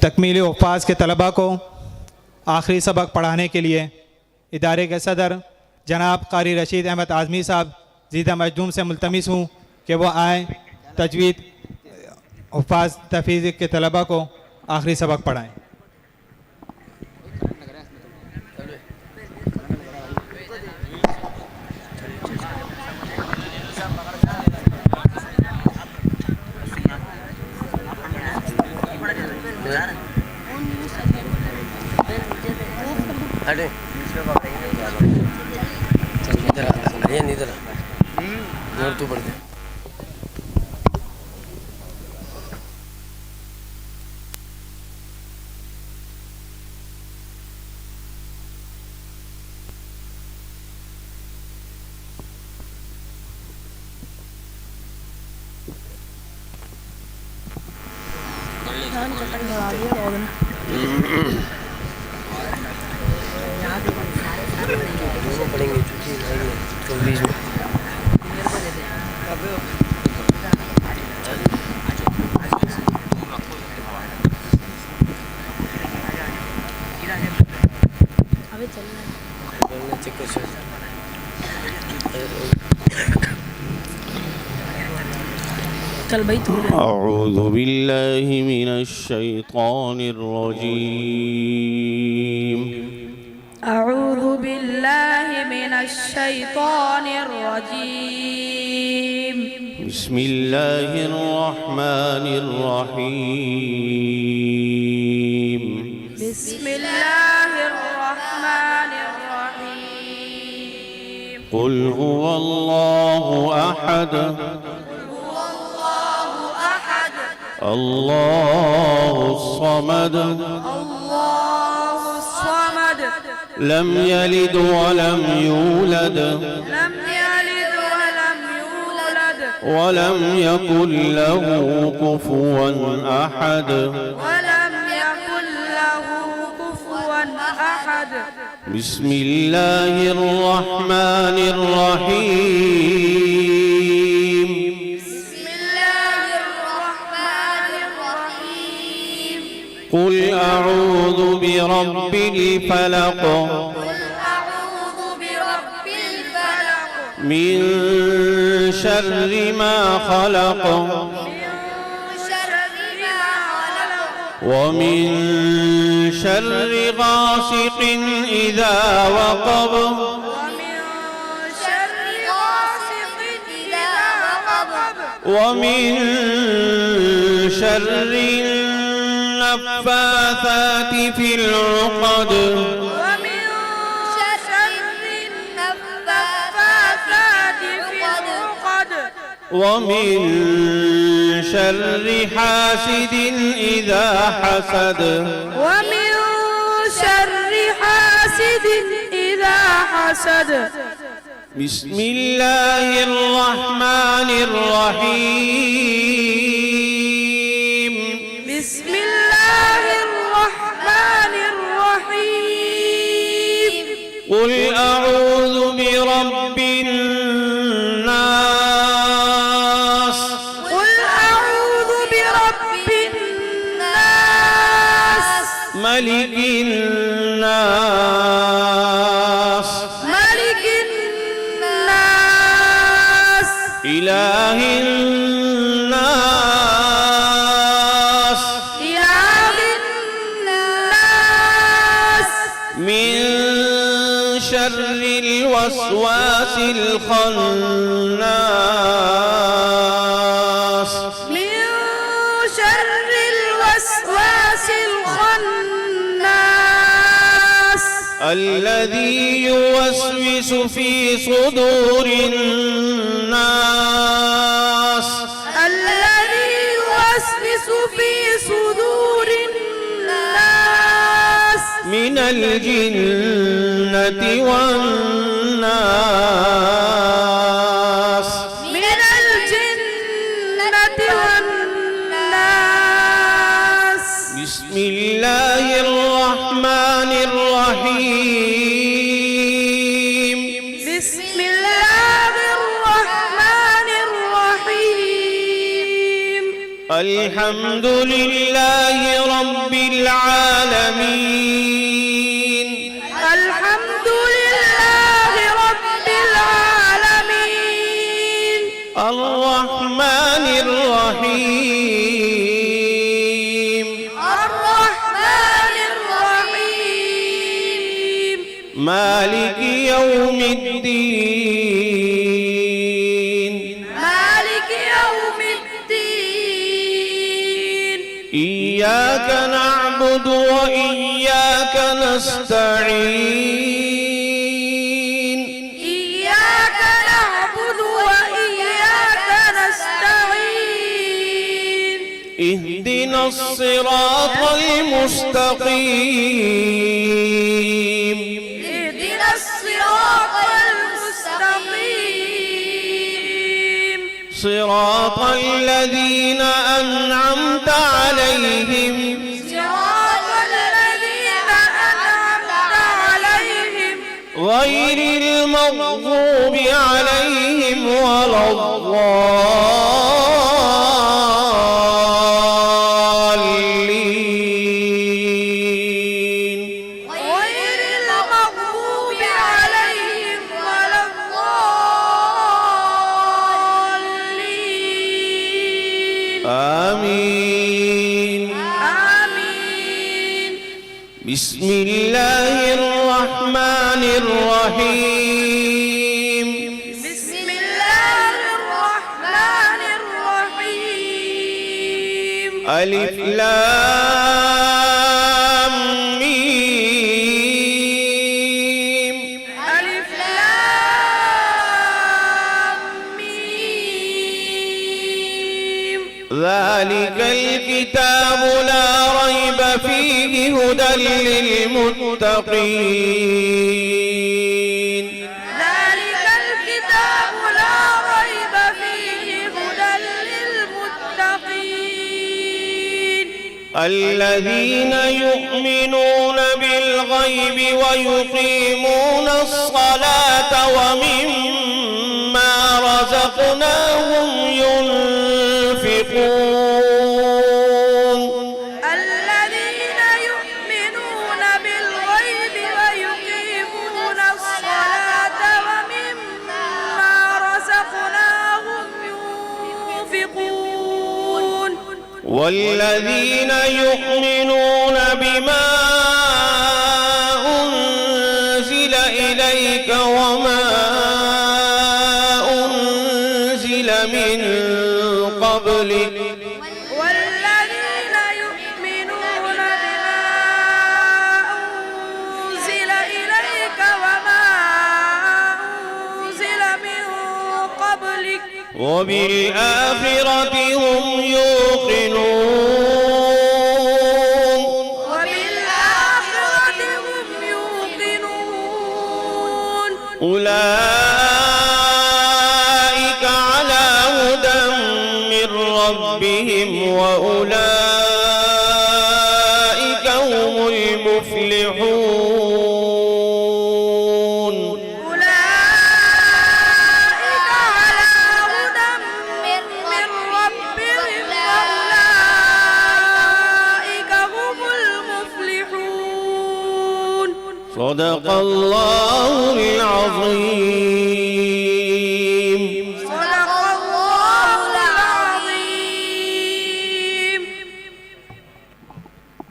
तकमीली उफ़ाज़ के तलबा को आखिरी सबक पढ़ाने के लिए इदारे के सदर जनाब कारी रशीद अहमद आज़मी साहब ज़ीदा मजदूम से मुल्तमिस हूँ कि वो आएँ, तजवीद उफ़ाज़ तफीज़ के तलबा को आखिरी सबक पढ़ाएँ। अरे इधर और तू पढ़ दे। पढ़ेंगे तो बीच में अबे चलना चल भाई तू। अऊज़ु बिल्लाहि मिनश शैतानिर रजीम। अऊज़ु बिल्लाहि मिनश शैतानिर रजीम। बिस्मिल्लाहिर रहमानिर रहीम। बिस्मिल्लाहिर रहमानिर रहीम। कुल हुवल्लाहु अहद अल्लाहुस समद लम यलिद वलम यूलद वलम यकुल लहू कुफुवन अहद। बिस्मिल्लाहिर रहमानिर रहीम। कुल अऊज़ु बिरब्बिल फलक मिन शर्रि मा खलक व मिन शर्रि गासिकिन इज़ा वक़ब व मिन शर्रि नफ़्फ़ाथाति फ़िल उक़द ومن شر حاسد إذا حسد بسم الله الرحمن الرحيم. بسم الله الرحمن الرحيم. قل أعوذ برب الناس ملك الناس إله الناس من شر الوسواس الخناس الذي يوسوس في صدور الناس من الجنة والناس. بسم الله الرحمن الرحيم. بسم الله الرحمن الرحيم. الحمد لله رب العالمين. الحمد لله رب العالمين. الرحمن الرحيم. الرحمن الرحيم. مالك يوم الدين. مالك يوم الدين. إياك نعبد وإياك نستعين. إياك نعبد وإياك نستعين. اهدنا الصراط المستقيم. اهدنا الصراط المستقيم. صراط الذين أنعمت عليهم صراط الذين أنعمت عليهم غير المغضوب عليهم ولا الضالين. غير المغضوب عليهم ولا الضالين. آمين. آمين. بسم الله الرحمن الرحيم. بسم الله الرحمن الرحيم. ألف لام ميم. ألف لام ميم. ذلك الكتاب لا ريب فيه هدى للمتقين. ذلك الكتاب لا ريب فيه هدى للمتقين. الذين يؤمنون بالغيب ويقيمون الصلاة ومما رزقناهم ينفقون. الذين يؤمنون بالغيب ويقيمون الصلاة ومما رزقناهم ينفقون. والذين يؤمنون بما أنزل إليك وما أنزل من قبلك والذين يؤمنون بما أنزل إليك وما أنزل من قبلك وبالآخرة هم يوقنون. وبالآخرة هم يوقنون. أولئك على هدى من ربهم وأولئك هم المفلحون. أولئك على هدى من ربهم وأولئك هم المفلحون. صدق الله العظيم.